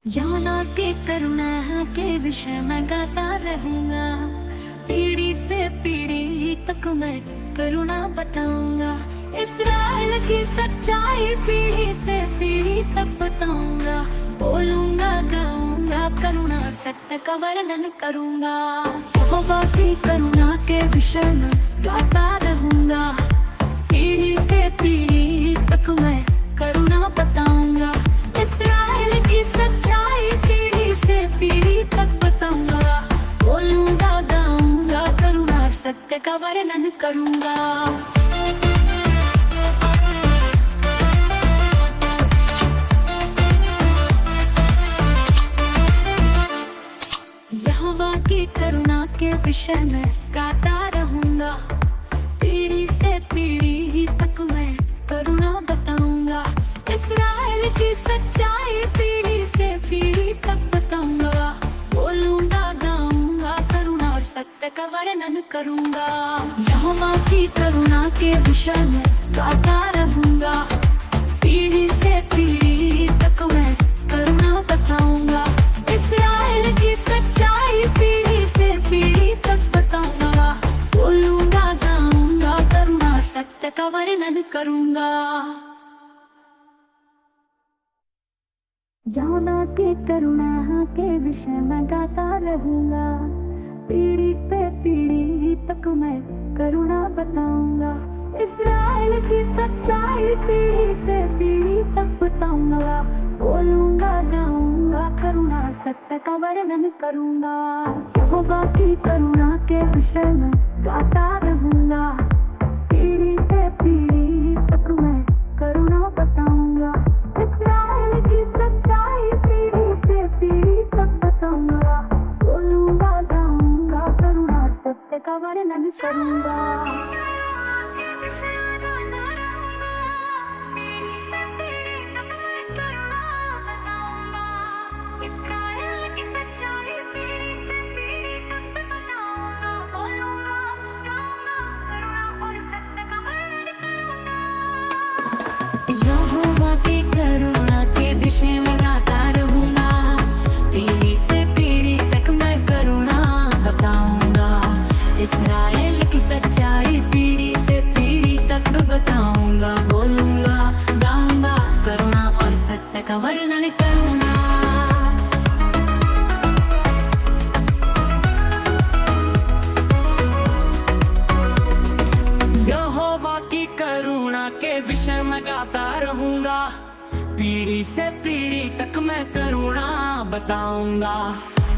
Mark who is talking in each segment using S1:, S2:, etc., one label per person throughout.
S1: यमुना के करुणा के विषय में गाता रहूंगा, पीढ़ी से पीढ़ी तक मैं करुणा बताऊंगा। इस्राएल की सच्चाई पीढ़ी से पीढ़ी तक बताऊंगा। बोलूंगा गाऊंगा करुणा सत्य का वर्णन करूंगा। यहोवा की करुणा के विषय में गाता रहूंगा, पीढ़ी से पीढ़ी तक मैं करुणा बताऊंगा। इस्राएल की सच्चाई पीढ़ी से पीढ़ी तक बताऊंगा। बोलूंगा गाऊंगा करुणा सत्य का वर्णन करूंगा। यहोवा की करुणा के विषय में गाता रहूंगा, पीढ़ी से पीढ़ी तक मैं करुणा बताऊंगा। इस्राएल की सच्चाई पीढ़ी से पीढ़ी तक बताऊंगा। बोलूंगा गाऊंगा करुणा और सत्य का वर्णन करूंगा। यहोवा की करुणा के विषय में गाता रहूंगा, पीढ़ी से पीढ़ी तक मैं करुणा बताऊंगा। इस्राएल की सच्चाई पीढ़ी से पीढ़ी तक बताऊंगा। बोलूंगा गाऊंगा करुणा सत्य का वर्णन करूंगा। यहोवा की करुणा के विषय में गाता रहूंगा, पीढ़ी से पीढ़ी तक मैं करुणा बताऊंगा। इस्राएल की सच्चाई पीढ़ी से पीढ़ी तक बताऊंगा। बोलूंगा गाऊंगा करुणा सत्य का वर्णन करूंगा। यहोवा की करुणा के विषय में गाता रहूंगा, पीढ़ी से पीढ़ी तक मैं करुणा बताऊंगा। इस्राएल की सच्चाई पीढ़ी से पीढ़ी तक बताऊंगा। बोलूंगा गाऊंगा करुणा सत्य का वर्णन करूंगा। यहोवा की करुणा के विषय में गाता रहूंगा, पीढ़ी से पीढ़ी तक मैं करुणा बताऊंगा। इस्राएल की सच्चाई पीढ़ी से पीढ़ी तक बताऊंगा। बोलूंगा गाऊंगा करुणा और सत्य का वर्णन करूंगा।
S2: यहोवा की करुणा के विषय में गाता रहूंगा, पीढ़ी से पीढ़ी तक मैं करुणा बताऊंगा।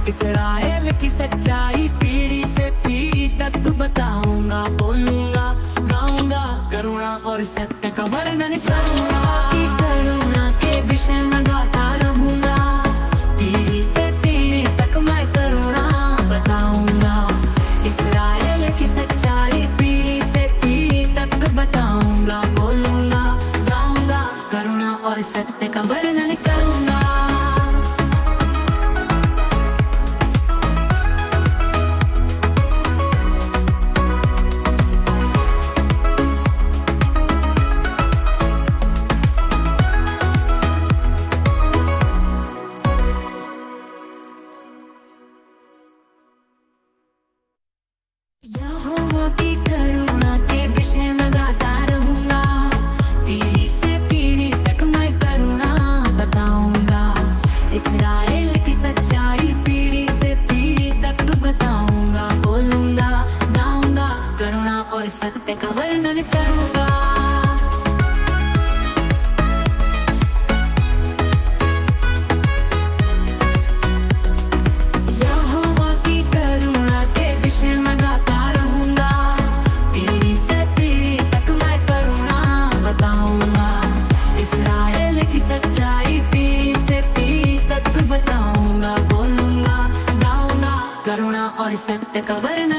S2: इस्राएल की सच्चाई पीढ़ी से पीढ़ी तक बताऊंगा। बोलूंगा गाऊंगा करुणा और सत्य का वर्णन करूंगा।
S1: की करुणा के विषय में गाता रहूंगा, पीढ़ी से पीढ़ी तक मैं करुणा बताऊंगा। इस्राएल की सच्चाई पीढ़ी से पीढ़ी तक बताऊंगा। बोलूंगा गाऊंगा करुणा और सत्य का वर्णन करूंगा। यहोवा की करुणा के विषय में गाता रहूंगा, पीढ़ी से पीढ़ी तक मैं करुणा बताऊंगा। इस्राएल की सच्चाई पीढ़ी से पीढ़ी तक बताऊंगा। बोलूंगा गाऊंगा करुणा और सत्य का वर्णन करूंगा। यहोवा की करुणा के विषय में गाता रहूंगा, पीढ़ी से पीढ़ी तक मैं करुणा बताऊंगा। इस्राएल की सच्चाई पीढ़ी से पीढ़ी तक बताऊंगा। बोलूंगा गाऊंगा करुणा और सत्य का वर्णन